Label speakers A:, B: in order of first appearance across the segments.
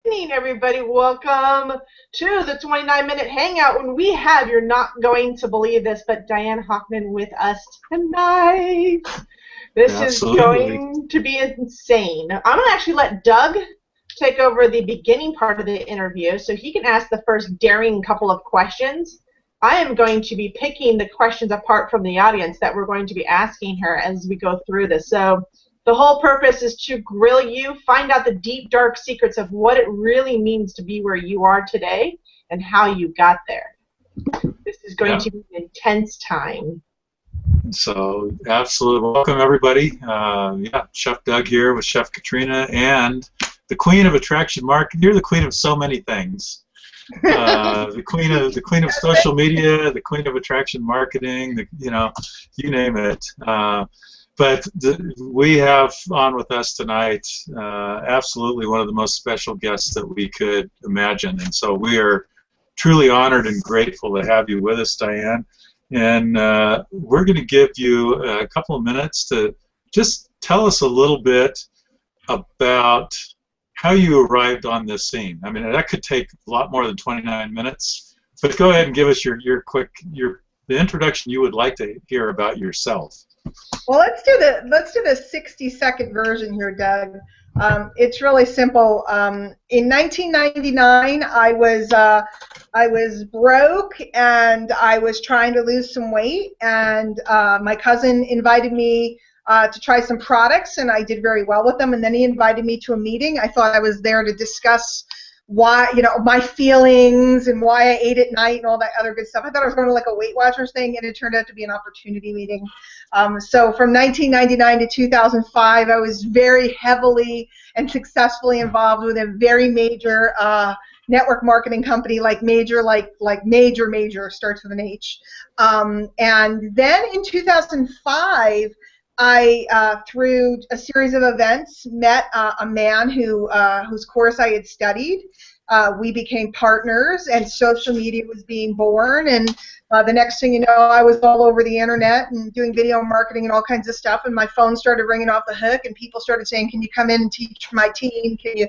A: Evening, everybody. Welcome to the 29-minute hangout when we have, you're not going to believe this, but Diane Hochman with us tonight. This is going to be insane. I'm going to actually let Doug take over the beginning part of the interview so he can ask the first daring couple of questions. I am going to be picking the questions apart from the audience that we're going to be asking her as we go through this. So the whole purpose is to grill you, find out the deep, dark secrets of what it really means to be where you are today and how you got there. This is going to be an intense time.
B: So, absolutely. Welcome, everybody. Chef Doug here with Chef Katrina and the Queen of Attraction Marketing. You're the queen of so many things. The queen of social media, the queen of attraction marketing, you name it. But we have on with us tonight absolutely one of the most special guests that we could imagine, and so we are truly honored and grateful to have you with us, Diane. And we're going to give you a couple of minutes to just tell us a little bit about how you arrived on this scene. I mean, that could take a lot more than 29 minutes, but go ahead and give us the introduction you would like to hear about yourself.
C: Well, let's do the 60-second version here, Doug. It's really simple. In 1999, I was broke and I was trying to lose some weight, and my cousin invited me to try some products, and I did very well with them. And then he invited me to a meeting. I thought I was there to discuss why, my feelings and why I ate at night and all that other good stuff. I thought I was going to like a Weight Watchers thing, and it turned out to be an opportunity meeting. So from 1999 to 2005, I was very heavily and successfully involved with a very major network marketing company, like major starts with an H. And then in 2005, I, through a series of events, met a man whose course I had studied. We became partners, and social media was being born, and the next thing you know, I was all over the internet and doing video marketing and all kinds of stuff, and my phone started ringing off the hook, and people started saying, can you come in and teach my team? Can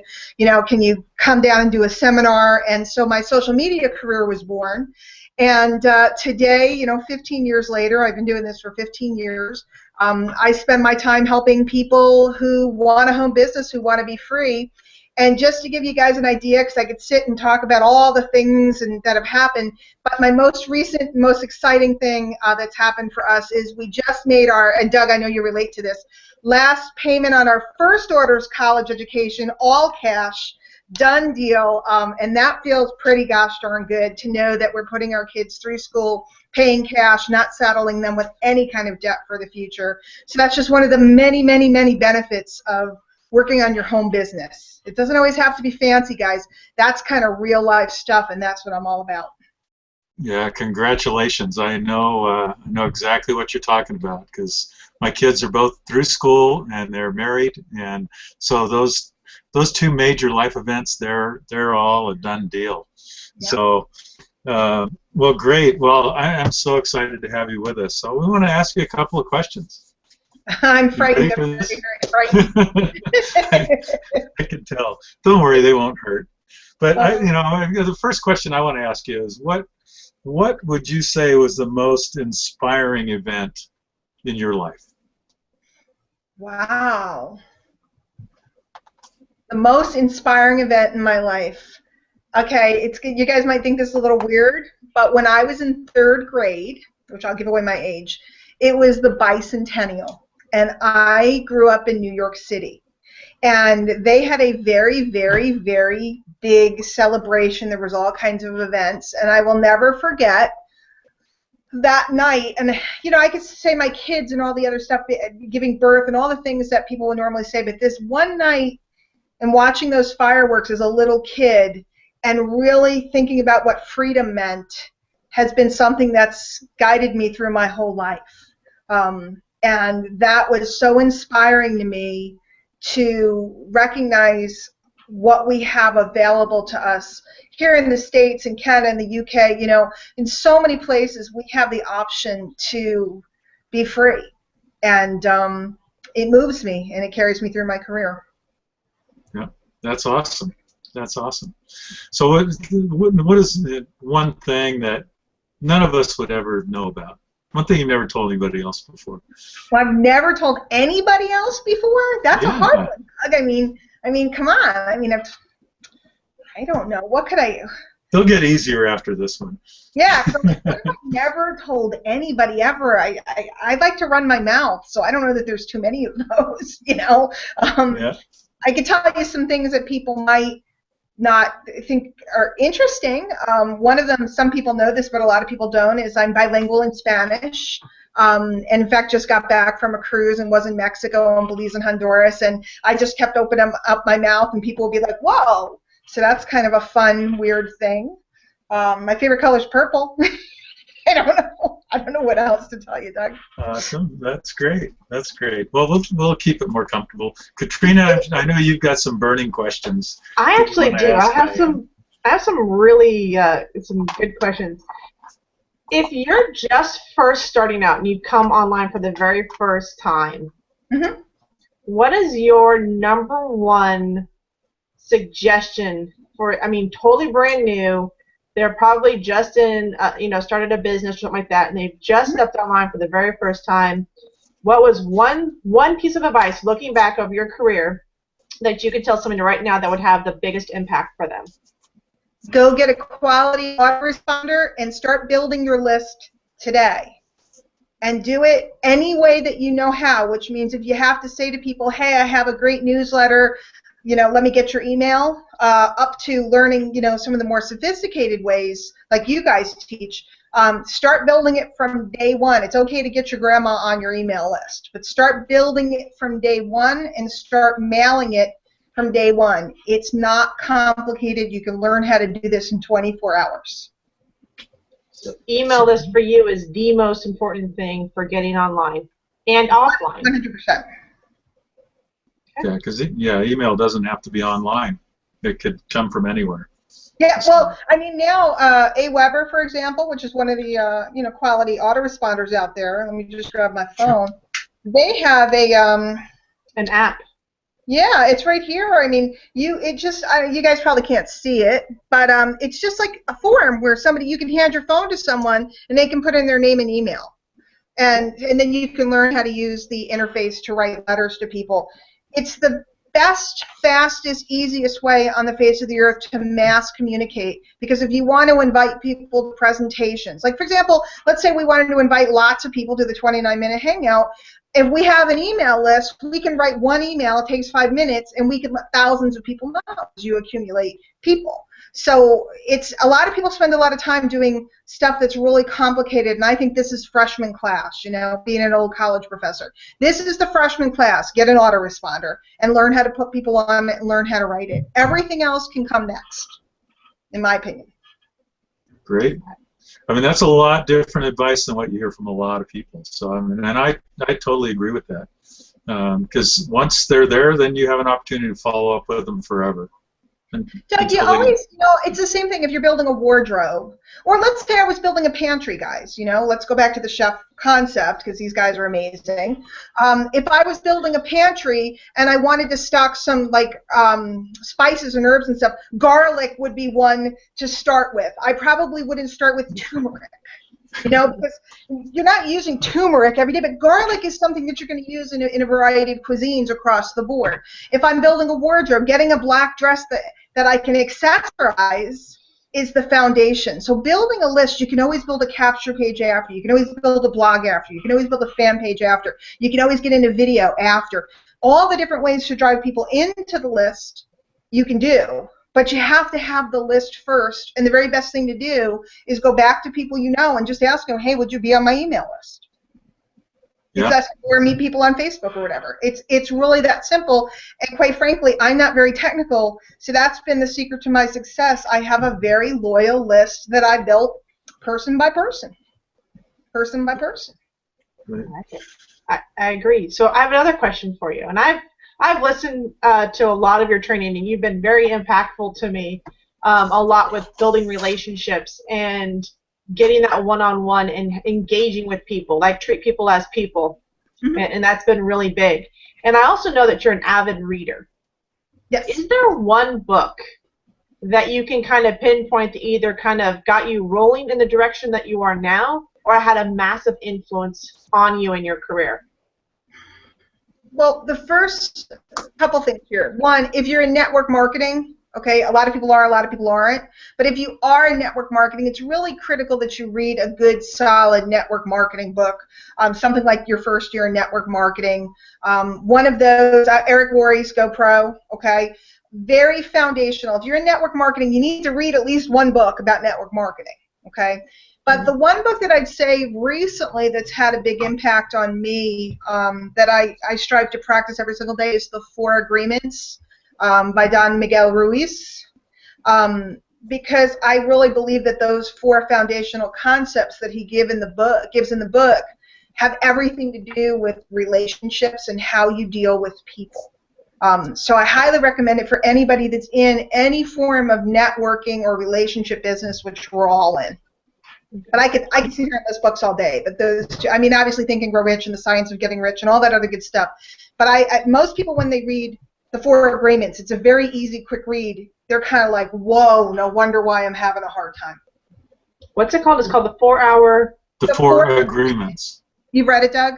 C: you come down and do a seminar? And so my social media career was born. And today, 15 years later, I've been doing this for 15 years, I spend my time helping people who want a home business, who want to be free. And just to give you guys an idea, because I could sit and talk about all the things that have happened, but my most recent, most exciting thing that's happened for us is we just made and Doug, I know you relate to this, last payment on our first daughter's college education, all cash, done deal, and that feels pretty gosh darn good to know that we're putting our kids through school, paying cash, not saddling them with any kind of debt for the future. So that's just one of the many, many, many benefits of working on your home business. It doesn't always have to be fancy, guys. That's kind of real life stuff, and that's what I'm all about.
B: Yeah, congratulations. I know exactly what you're talking about, because my kids are both through school and they're married, and so those two major life events, they're all a done deal. Yep. So, well, great. Well, I am so excited to have you with us. So we want to ask you a couple of questions.
C: I'm frightened. I'm very frightened.
B: I can tell. Don't worry, they won't hurt. But the first question I want to ask you is, what would you say was the most inspiring event in your life?
C: Wow. The most inspiring event in my life. Okay, you guys might think this is a little weird, but when I was in 3rd grade, which I'll give away my age, it was the bicentennial, and I grew up in New York City, and they had a very, very, very big celebration. There was all kinds of events, and I will never forget that night. And I could say my kids and all the other stuff, giving birth and all the things that people would normally say, but this one night and watching those fireworks as a little kid and really thinking about what freedom meant has been something that's guided me through my whole life. And that was so inspiring to me to recognize what we have available to us here in the States and Canada and the UK. In so many places we have the option to be free. And it moves me and it carries me through my career.
B: Yeah, that's awesome. That's awesome. So what is the one thing that none of us would ever know about? One thing you've never told anybody else before.
C: Well, I've never told anybody else before? That's a hard one. I mean, come on. I mean, I don't know. What could I...
B: They'll get easier after this one.
C: Yeah, so I've never told anybody ever. I like to run my mouth, so I don't know that there's too many of those, you know.
B: Yeah.
C: I could tell you some things that people might not think are interesting. One of them, some people know this, but a lot of people don't, is I'm bilingual in Spanish. And in fact, just got back from a cruise and was in Mexico and Belize and Honduras, and I just kept opening up my mouth, and people would be like, whoa. So that's kind of a fun, weird thing. My favorite color is purple. I don't know what else to tell you, Doug.
B: Awesome. That's great. That's great. Well, we'll keep it more comfortable. Katrina, I know you've got some burning questions.
A: I actually do. I have some really some good questions. If you're just first starting out and you come online for the very first time, what is your number one suggestion for? I mean, totally brand new. They're probably just started a business or something like that, and they've just stepped online for the very first time. What was one piece of advice, looking back over your career, that you could tell somebody right now that would have the biggest impact for them?
C: Go get a quality autoresponder and start building your list today. And do it any way that you know how, which means if you have to say to people, hey, I have a great newsletter, let me get your email, up to learning, some of the more sophisticated ways like you guys teach. Start building it from day one. It's okay to get your grandma on your email list, but start building it from day one and start mailing it from day one. It's not complicated. You can learn how to do this in 24 hours.
A: So email list for you is the most important thing for getting online and offline.
C: 100%.
B: Yeah, because email doesn't have to be online. It could come from anywhere.
C: Yeah, well, I mean now AWeber, for example, which is one of the quality autoresponders out there. Let me just grab my phone. They have an
A: app.
C: Yeah, it's right here. I mean, you guys probably can't see it, but it's just like a form where you can hand your phone to someone and they can put in their name and email, and then you can learn how to use the interface to write letters to people. It's the best, fastest, easiest way on the face of the earth to mass communicate, because if you want to invite people to presentations, like for example, let's say we wanted to invite lots of people to the 29-minute hangout. If we have an email list, we can write one email, it takes 5 minutes, and we can let thousands of people know as you accumulate people. So a lot of people spend a lot of time doing stuff that's really complicated, and I think this is freshman class, being an old college professor. This is the freshman class. Get an autoresponder and learn how to put people on it and learn how to write it. Everything else can come next, in my opinion.
B: Great. I mean, that's a lot different advice than what you hear from a lot of people. So, and I totally agree with that. Because once they're there, then you have an opportunity to follow up with them forever.
C: Doug, you always, it's the same thing if you're building a wardrobe. Or let's say I was building a pantry, guys. Let's go back to the chef concept, because these guys are amazing. If I was building a pantry and I wanted to stock some spices and herbs and stuff, garlic would be one to start with. I probably wouldn't start with turmeric. Because you're not using turmeric every day, but garlic is something that you're going to use in a variety of cuisines across the board. If I'm building a wardrobe, getting a black dress that I can accessorize is the foundation. So building a list, you can always build a capture page after. You can always build a blog after. You can always build a fan page after. You can always get into video after. All the different ways to drive people into the list you can do. But you have to have the list first, and the very best thing to do is go back to people and just ask them, hey, would you be on my email list? Yeah. Or meet people on Facebook or whatever. It's really that simple, and quite frankly, I'm not very technical, so that's been the secret to my success. I have a very loyal list that I built person by person. Person by person.
A: I agree. So I have another question for you, and I've listened to a lot of your training, and you've been very impactful to me a lot with building relationships and getting that one-on-one and engaging with people, like treat people as people, and that's been really big. And I also know that you're an avid reader.
C: Yes.
A: Is there one book that you can kind of pinpoint that either kind of got you rolling in the direction that you are now, or had a massive influence on you in your career?
C: Well, the first couple things here. One, if you're in network marketing, okay, a lot of people are, a lot of people aren't. But if you are in network marketing, it's really critical that you read a good, solid network marketing book, something like your first year in network marketing. One of those, Eric Worre's Go Pro, okay, very foundational. If you're in network marketing, you need to read at least one book about network marketing, okay? But the one book that I'd say recently that's had a big impact on me that I strive to practice every single day is The 4 Agreements by Don Miguel Ruiz, because I really believe that those 4 foundational concepts that he gives in the book have everything to do with relationships and how you deal with people. So I highly recommend it for anybody that's in any form of networking or relationship business, which we're all in. But I could sit here on those books all day. But those two, I mean, obviously Think and Grow Rich and The Science of Getting Rich and all that other good stuff. But most people, when they read The 4 Agreements, it's a very easy, quick read. They're kind of like, whoa, no wonder why I'm having a hard time.
A: What's it called? It's called The 4
B: Agreements.
C: You've read it, Doug?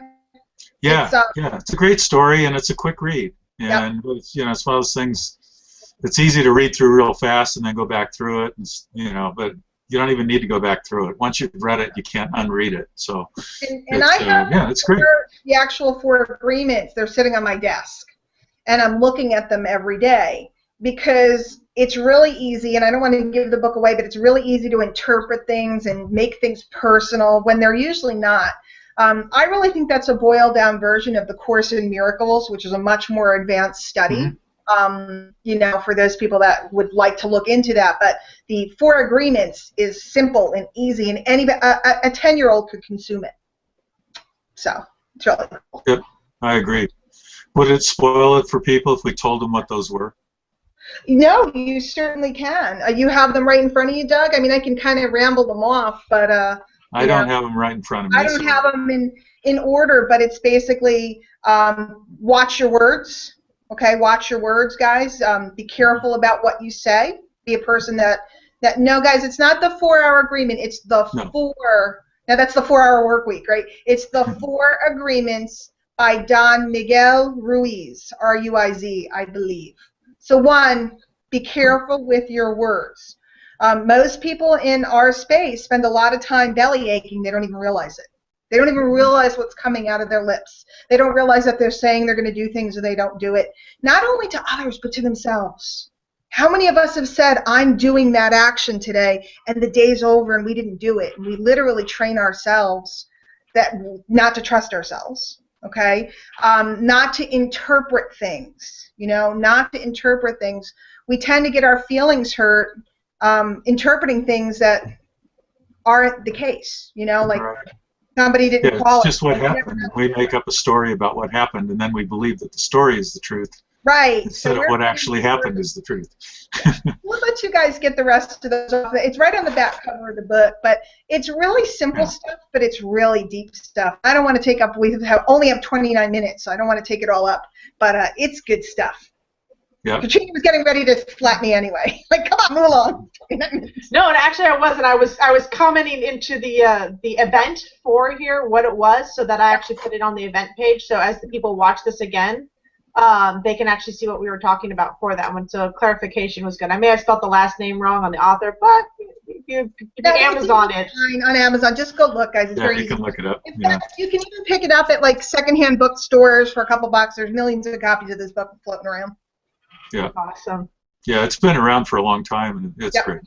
B: Yeah, it's a great story and it's a quick read. And it's, it's one of those things. It's easy to read through real fast and then go back through it, and but you don't even need to go back through it. Once you've read it, you can't unread it. So,
C: and I have
B: it's great.
C: The actual 4 agreements, they're sitting on my desk, and I'm looking at them every day because it's really easy, and I don't want to give the book away, but it's really easy to interpret things and make things personal when they're usually not. I really think that's a boiled-down version of the Course in Miracles, which is a much more advanced study. Mm-hmm. For those people that would like to look into that. But the 4 Agreements is simple and easy, and a 10-year-old could consume it. So it's really cool.
B: Yep, I agree. Would it spoil it for people if we told them what those were?
C: No, you certainly can. You have them right in front of you, Doug? I mean, I can kind of ramble them off, but
B: I don't have them right in front of me.
C: I don't have them in order, but it's basically watch your words. Okay, watch your words, guys. Be careful about what you say. Be a person that no, guys, it's not the 4-hour agreement. It's the 4. Now, that's the 4-hour work week, right? It's the 4 Agreements by Don Miguel Ruiz, R-U-I-Z, I believe. So, 1, be careful with your words. Most people in our space spend a lot of time belly aching. They don't even realize it. They don't even realize what's coming out of their lips. They don't realize that they're saying they're going to do things or they don't do it. Not only to others, but to themselves. How many of us have said, I'm doing that action today, and the day's over and we didn't do it? And we literally train ourselves that not to trust ourselves, okay? Not to interpret things, not to interpret things. We tend to get our feelings hurt interpreting things that aren't the case, like... Right. Somebody didn't call
B: it's just what happened. We make up a story about what happened, and then we believe that the story is the truth.
C: Right.
B: Instead of what actually happened is the truth.
C: We'll let you guys get the rest of those off. It's right on the back cover of the book, but it's really simple stuff, but it's really deep stuff. I don't want to take up, only have 29 minutes, so I don't want to take it all up, but it's good stuff.
B: Yeah.
C: Katrina was getting ready to slap me anyway. Like, come on, move along.
A: No, and actually I wasn't. I was commenting into the event for here what it was, so that I actually put it on the event page. So as the people watch this again, they can actually see what we were talking about for that one. So clarification was good. I may have spelled the last name wrong on the author, but if you Amazon it.
C: On Amazon, just go look, guys. It's very
B: you
C: easy.
B: Can look it up.
C: You can even pick it up at like secondhand bookstores for a couple bucks. There's millions of copies of this book floating around.
B: Yeah.
A: Awesome.
B: Yeah, it's been around for a long time, and it's great.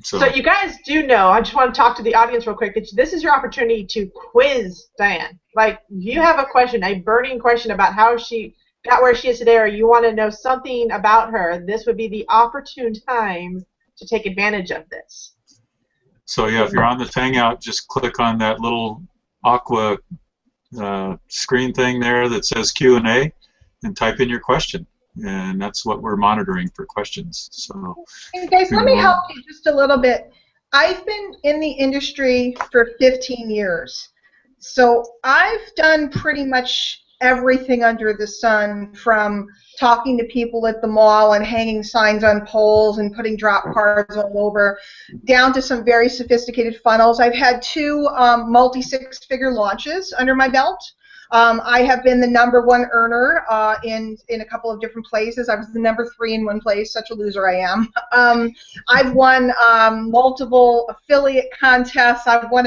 A: So you guys do know, I just want to talk to the audience real quick, that this is your opportunity to quiz Diane. Like, you have a question, a burning question about how she got where she is today, or you want to know something about her, this would be the opportune time to take advantage of this.
B: So, if you're on the Hangout, just click on that little aqua screen thing there that says Q&A and type in your question. And that's what we're monitoring for questions. So,
C: and guys, let me help you just a little bit. I've been in the industry for 15 years. So I've done pretty much everything under the sun, from talking to people at the mall and hanging signs on poles and putting drop cards all over, down to some very sophisticated funnels. I've had 2 multi-six-figure launches under my belt. I have been the #1 earner in a couple of different places. I was the #3 in one place. Such a loser I am. I've won multiple affiliate contests. I've won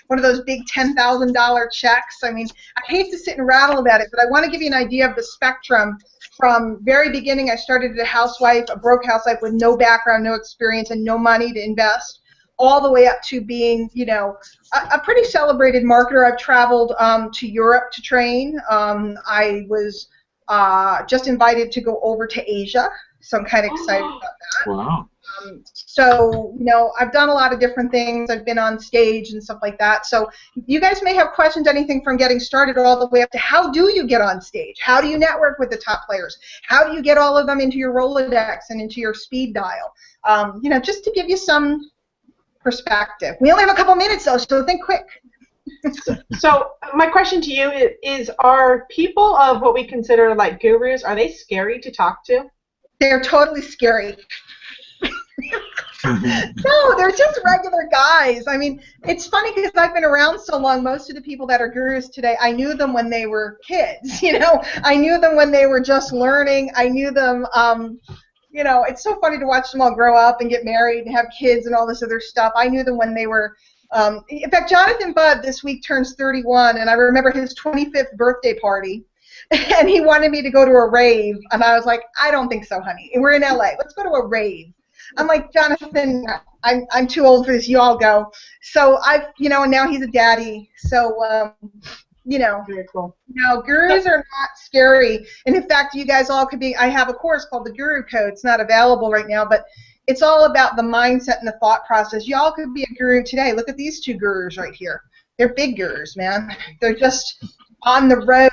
C: one of those big $10,000 checks. I mean, I hate to sit and rattle about it, but I want to give you an idea of the spectrum. From very beginning, I started as a housewife, a broke housewife with no background, no experience, and no money to invest, all the way up to being, you know, a pretty celebrated marketer. I've traveled to Europe to train. I was just invited to go over to Asia, so I'm kind of excited about that.
B: Wow.
C: So, you know, I've done a lot of different things. I've been on stage and stuff like that. So you guys may have questions, anything from getting started all the way up to how do you get on stage? How do you network with the top players? How do you get all of them into your Rolodex and into your speed dial? You know, just to give you some perspective. We only have a couple minutes, though, so think quick.
A: So my question to you is, are people of what we consider like gurus, are they scary to talk to?
C: They're totally scary. No, they're just regular guys. I mean, it's funny because I've been around so long. Most of the people that are gurus today, I knew them when they were kids. You know, I knew them when they were just learning. I knew them. You know, it's so funny to watch them all grow up and get married and have kids and all this other stuff. I knew them when they were. In fact, Jonathan Budd this week turns 31, and I remember his 25th birthday party. And he wanted me to go to a rave, and I was like, I don't think so, honey. We're in LA. Let's go to a rave. I'm like, Jonathan, I'm too old for this. You all go. So you know, and now he's a daddy. So, you know,
A: very cool.
C: No, gurus are not scary. And in fact, you guys all could be. I have a course called the Guru Code. It's not available right now, but it's all about the mindset and the thought process. Y'all could be a guru today. Look at these 2 gurus right here. They're big gurus, man. They're just on the road,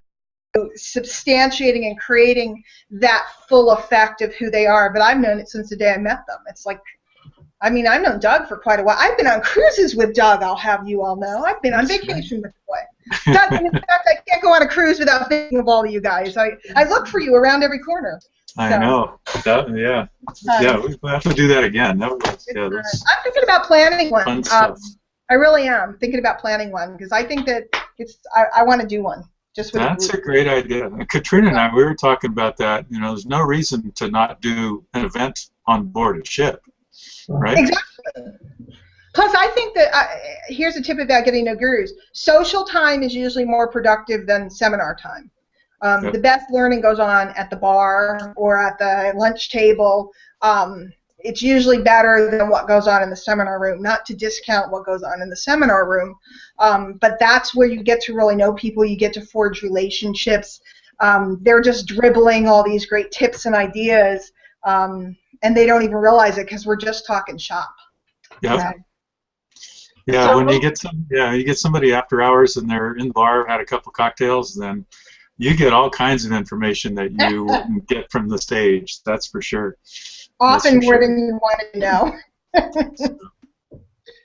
C: substantiating and creating that full effect of who they are. But I've known it since the day I met them. It's like, I mean, I've known Doug for quite a while. I've been on cruises with Doug, I'll have you all know. I've been on vacation with the boy. Doug, in fact, I can't go on a cruise without thinking of all of you guys. I look for you around every corner.
B: I know. Yeah. Yeah, we'll have to do that again. That was, yeah,
C: I'm thinking about planning one.
B: Fun stuff.
C: I really am thinking about planning one because I think that I want to do one. Just with
B: That's a great idea. Katrina and I, we were talking about that. You know, there's no reason to not do an event on board a ship, right?
C: Exactly. Plus, I think that, here's a tip about getting no gurus. Social time is usually more productive than seminar time.
B: Yep.
C: The best learning goes on at the bar or at the lunch table. It's usually better than what goes on in the seminar room. Not to discount what goes on in the seminar room, but that's where you get to really know people. You get to forge relationships. They're just dribbling all these great tips and ideas, and they don't even realize it because we're just talking shop.
B: Yep.
C: Okay?
B: Yeah,
A: So,
B: when you get somebody after hours and they're in the bar, had a couple cocktails, then you get all kinds of information that you wouldn't get from the stage. That's for sure.
C: Often more than you wanted to know.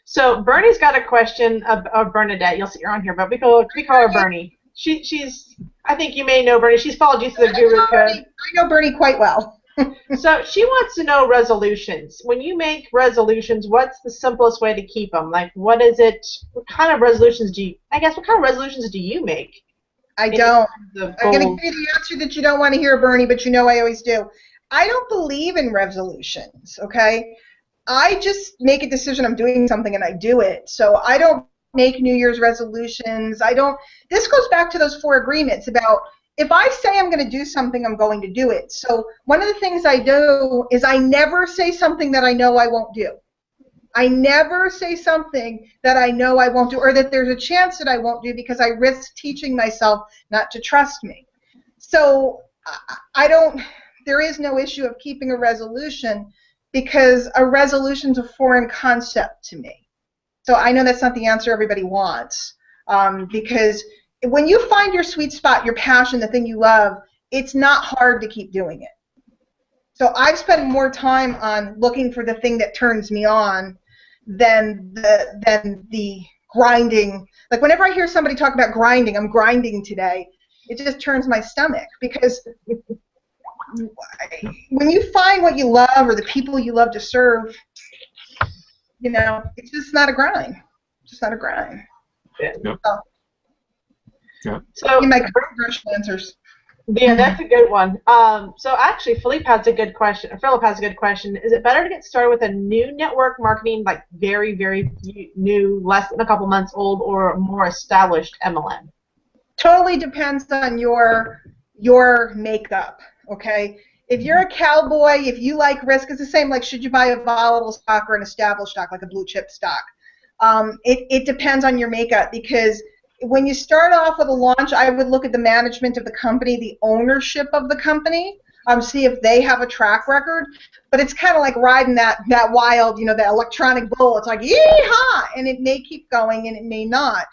A: So Bernie's got a question of Bernadette. You'll see her on here, but we call her Bernie. She's I think you may know Bernie. She's followed you through the Guru Code.
C: I know Bernie quite well.
A: So she wants to know resolutions. When you make resolutions, what's the simplest way to keep them? Like, what is it? What kind of resolutions do you make?
C: I don't. I'm going to give you the answer that you don't want to hear, Bernie, but you know I always do. I don't believe in resolutions, okay? I just make a decision I'm doing something and I do it. So I don't make New Year's resolutions. This goes back to those 4 agreements about if I say I'm going to do something, I'm going to do it. So one of the things I do is I never say something that I know I won't do. I never say something that I know I won't do or that there's a chance that I won't do because I risk teaching myself not to trust me. So there is no issue of keeping a resolution because a resolution is a foreign concept to me. So I know that's not the answer everybody wants because when you find your sweet spot, your passion, the thing you love, it's not hard to keep doing it. So I've spent more time on looking for the thing that turns me on than the grinding. Like whenever I hear somebody talk about grinding, I'm grinding today. It just turns my stomach, because when you find what you love or the people you love to serve, you know, it's just not a grind. It's just not a grind.
B: Yep.
C: So,
B: Yep.
C: So you make controversial answers.
A: Yeah, that's a good one. So actually, Philip has a good question. Is it better to get started with a new network marketing, like very, very new, less than a couple months old, or a more established MLM?
C: Totally depends on your makeup, okay? If you're a cowboy, if you like risk, it's the same, like should you buy a volatile stock or an established stock, like a blue chip stock? It depends on your makeup, because when you start off with a launch, I would look at the management of the company, the ownership of the company, see if they have a track record. But it's kind of like riding that wild, you know, that electronic bull. It's like, yee-haw! And it may keep going and it may not.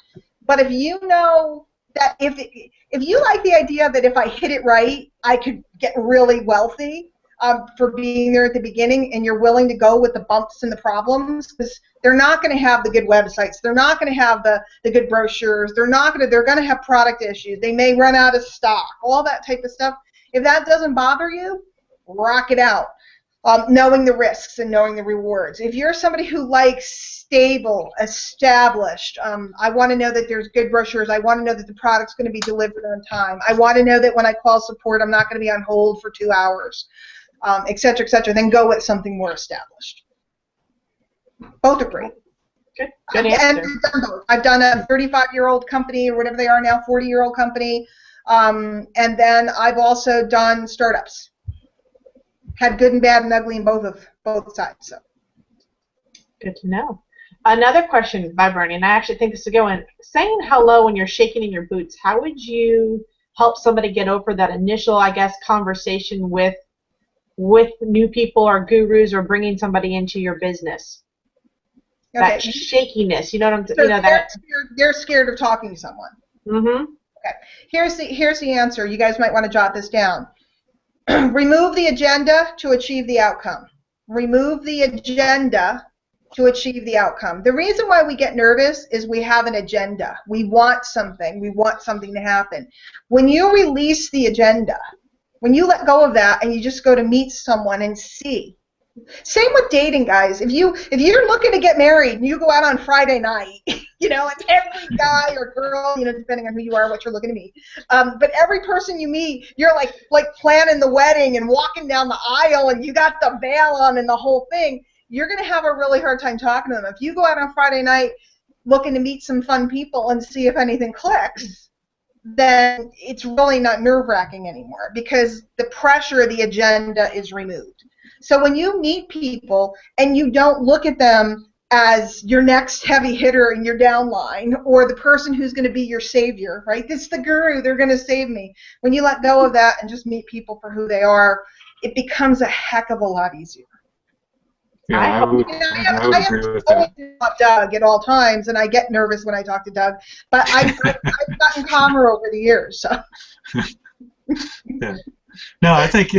C: But if you know that if you like the idea that if I hit it right, I could get really wealthy for being there at the beginning, and you're willing to go with the bumps and the problems, because they're not going to have the good websites, they're not going to have the good brochures, they're going to have product issues, they may run out of stock, all that type of stuff. If that doesn't bother you, rock it out. Knowing the risks and knowing the rewards. If you're somebody who likes stable, established, I want to know that there's good brochures, I want to know that the product's going to be delivered on time, I want to know that when I call support I'm not going to be on hold for 2 hours, et cetera, then go with something more established. Both are great.
A: Good answer.
C: I've done a 35-year-old company, or whatever they are now, 40-year-old company, and then I've also done startups. Had good and bad and ugly in both sides. So.
A: Good to know. Another question by Bernie, and I actually think this is a good one. Saying hello when you're shaking in your boots, how would you help somebody get over that initial, I guess, conversation with new people or gurus, or bringing somebody into your business?
C: Okay.
A: That shakiness, you know what I'm saying?
C: So
A: you know that
C: they're scared of talking to someone.
A: Mm-hmm.
C: Okay. Here's the answer. You guys might want to jot this down. Remove the agenda to achieve the outcome. Remove the agenda to achieve the outcome. The reason why we get nervous is we have an agenda. We want something. We want something to happen. When you release the agenda, when you let go of that and you just go to meet someone and see. Same with dating, guys. If you're looking to get married and you go out on Friday night, you know, and every guy or girl, you know, depending on who you are, what you're looking to meet, but every person you meet, you're like planning the wedding and walking down the aisle and you got the veil on and the whole thing, you're going to have a really hard time talking to them. If you go out on Friday night looking to meet some fun people and see if anything clicks, then it's really not nerve-wracking anymore, because the pressure of the agenda is removed. So when you meet people and you don't look at them as your next heavy hitter in your downline, or the person who's going to be your savior, right? This is the guru, they're going to save me. When you let go of that and just meet people for who they are, it becomes a heck of a lot easier.
B: Yeah, I would agree with that.
C: Doug at all times, and I get nervous when I talk to Doug, but I've gotten calmer over the years. So.
B: Yeah. No, I think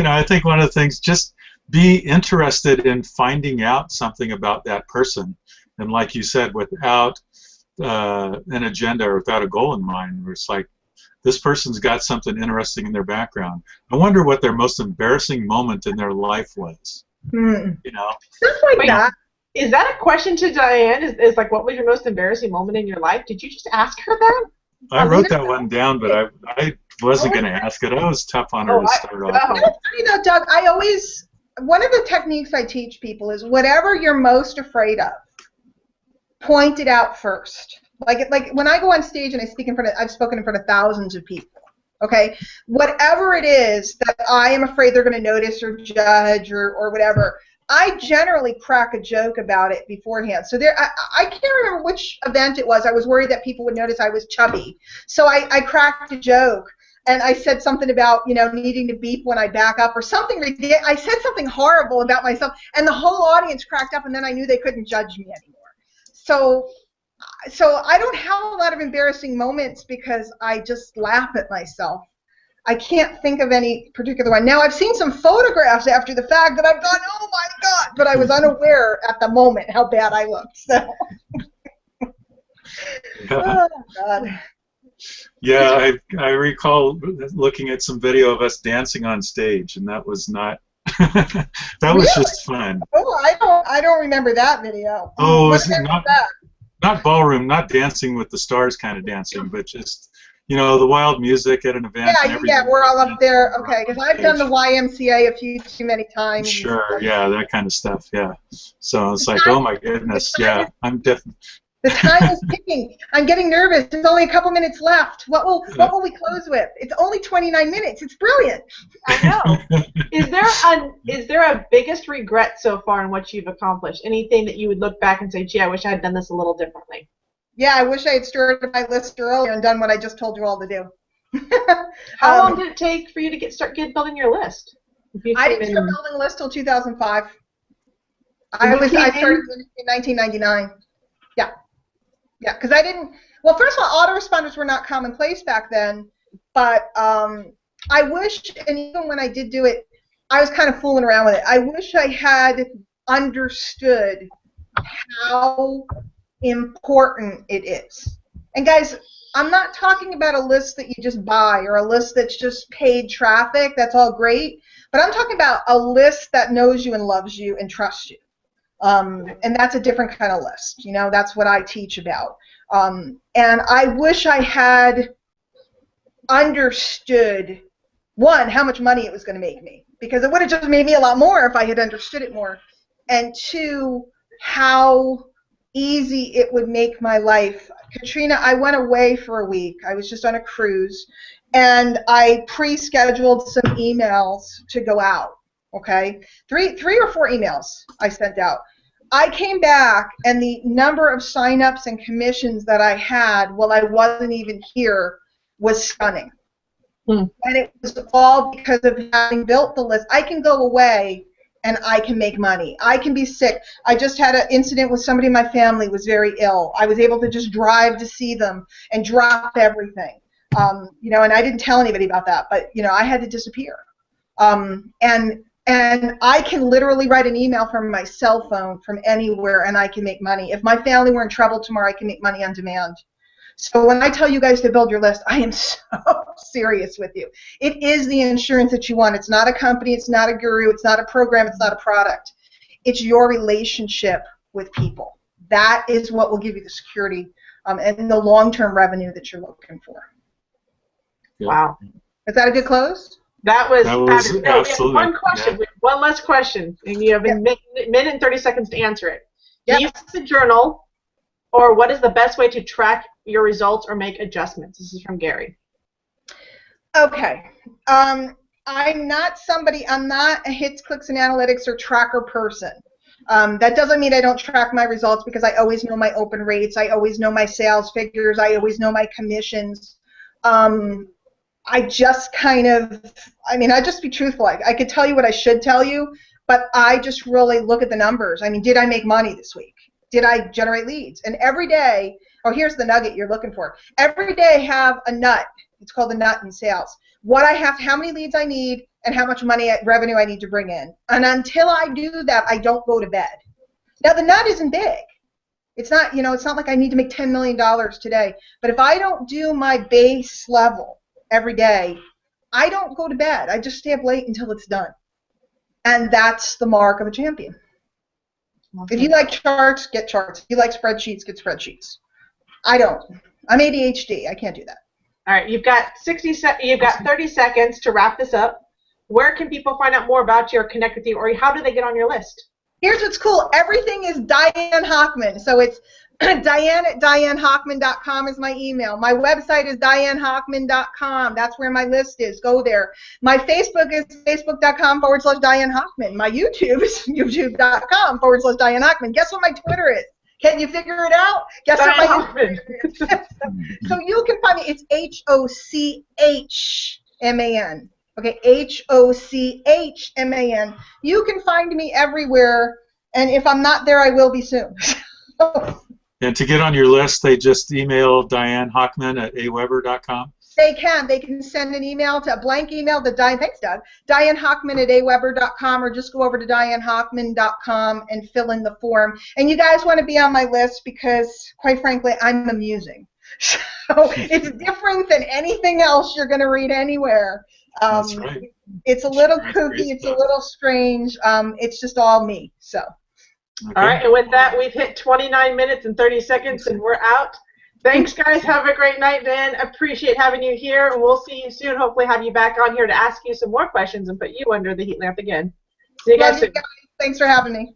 B: one of the things, just be interested in finding out something about that person, and like you said, without an agenda or without a goal in mind, where it's like, this person's got something interesting in their background. I wonder what their most embarrassing moment in their life was. You know,
C: stuff like that.
A: Is that a question to Diane? Is like, what was your most embarrassing moment in your life? Did you just ask her that?
B: I wrote that one down, but I wasn't going to ask it. I was tough on her to start off.
C: You know, Doug, one of the techniques I teach people is whatever you're most afraid of, point it out first. Like when I go on stage and I've spoken in front of thousands of people. Okay, whatever it is that I am afraid they're going to notice or judge or whatever, I generally crack a joke about it beforehand. So I can't remember which event it was. I was worried that people would notice I was chubby, so I cracked a joke. And I said something about, you know, needing to beep when I back up or something ridiculous. I said something horrible about myself, and the whole audience cracked up, and then I knew they couldn't judge me anymore. So I don't have a lot of embarrassing moments because I just laugh at myself. I can't think of any particular one. Now, I've seen some photographs after the fact that I've gone, oh my God, but I was unaware at the moment how bad I looked. So.
B: Yeah.
C: Oh, God.
B: Yeah, I recall looking at some video of us dancing on stage, and that was not. That was
C: Really?
B: just fun.
C: Oh, I don't remember that video.
B: Oh, it
C: What
B: was
C: about that?
B: not ballroom, not Dancing with the Stars kind of dancing, but just the wild music at an event and
C: Yeah,
B: everything.
C: we're all up there. Okay, because I've done the YMCA too many times.
B: Sure, yeah, that kind of stuff, yeah. So it's like, oh my goodness, yeah, I'm definitely.
C: The time is ticking. I'm getting nervous. There's only a couple minutes left. What will we close with? It's only 29 minutes. It's brilliant.
A: I know. Is there a biggest regret so far in what you've accomplished? Anything that you would look back and say, gee, I wish I had done this a little differently?
C: Yeah, I wish I had started my list earlier and done what I just told you all to do.
A: How long did it take for you to start building your list?
C: I didn't start building a list till 2005. I started in 1999. Yeah, because I didn't. Well, first of all, autoresponders were not commonplace back then, but I wish, and even when I did do it, I was kind of fooling around with it. I wish I had understood how important it is. And guys, I'm not talking about a list that you just buy or a list that's just paid traffic. That's all great. But I'm talking about a list that knows you and loves you and trusts you. And that's a different kind of list. That's what I teach about. And I wish I had understood, one, how much money it was going to make me, because it would have just made me a lot more if I had understood it more. And two, how easy it would make my life. Katrina, I went away for a week. I was just on a cruise, and I pre-scheduled some emails to go out. Okay, three or four emails I sent out. I came back, and the number of sign-ups and commissions that I had while I wasn't even here was stunning. And it was all because of having built the list. I can go away and I can make money. I can be sick. I just had an incident with somebody in my family who was very ill. I was able to just drive to see them and drop everything. And I didn't tell anybody about that, but I had to disappear. And I can literally write an email from my cell phone from anywhere, and I can make money. If my family were in trouble tomorrow, I can make money on demand. So when I tell you guys to build your list, I am so serious with you. It is the insurance that you want. It's not a company. It's not a guru. It's not a program. It's not a product. It's your relationship with people. That is what will give you the security and the long-term revenue that you're looking for.
B: Yeah.
A: Wow.
C: Is that a good close?
A: That was
B: absolutely.
A: One question. Yeah. One last question, and you have a minute and 30 seconds to answer it. Do you use the journal, or what is the best way to track your results or make adjustments? This is from Gary.
C: Okay. I'm not a hits, clicks, and analytics or tracker person. That doesn't mean I don't track my results, because I always know my open rates. I always know my sales figures. I always know my commissions. I just I just be truthful. I could tell you what I should tell you, but I just really look at the numbers. Did I make money this week? Did I generate leads? And every day, here's the nugget you're looking for. Every day I have a nut. It's called a nut in sales. How many leads I need, and how much revenue I need to bring in. And until I do that, I don't go to bed. Now, the nut isn't big. It's not, it's not like I need to make $10 million today. But if I don't do my base level every day, I don't go to bed. I just stay up late until it's done. And that's the mark of a champion. Okay. If you like charts, get charts. If you like spreadsheets, get spreadsheets. I don't. I'm ADHD. I can't do that.
A: All right, you've got 30 seconds to wrap this up. Where can people find out more about you or connect with you, or how do they get on your list?
C: Here's what's cool. Everything is Diane Hochman. So it's Diane at DianeHochman.com is my email. My website is DianeHochman.com. That's where my list is. Go there. My Facebook is Facebook.com/Diane Hochman. My YouTube is YouTube.com/Diane Hochman. Guess what my Twitter is? Can you figure it out? Guess what my Instagram is? So you can find me. It's Hochman. Okay, Hochman. You can find me everywhere, and if I'm not there, I will be soon.
B: And to get on your list, they just email Diane Hochman at aweber.com.
C: They can send an email to a blank email to Diane. Thanks, Doug. Diane Hochman at aweber.com, or just go over to DianeHochman.com and fill in the form. And you guys want to be on my list because, quite frankly, I'm amusing. So it's different than anything else you're going to read anywhere.
B: That's right.
C: It's a little
B: That's
C: kooky. It's a little strange. It's just all me. So.
B: Okay.
A: All right, and with that, we've hit 29 minutes and 30 seconds, and we're out. Thanks, guys. Have a great night, Dan. Appreciate having you here, and we'll see you soon. Hopefully have you back on here to ask you some more questions and put you under the heat lamp again. See you guys soon.
C: Thanks for having me.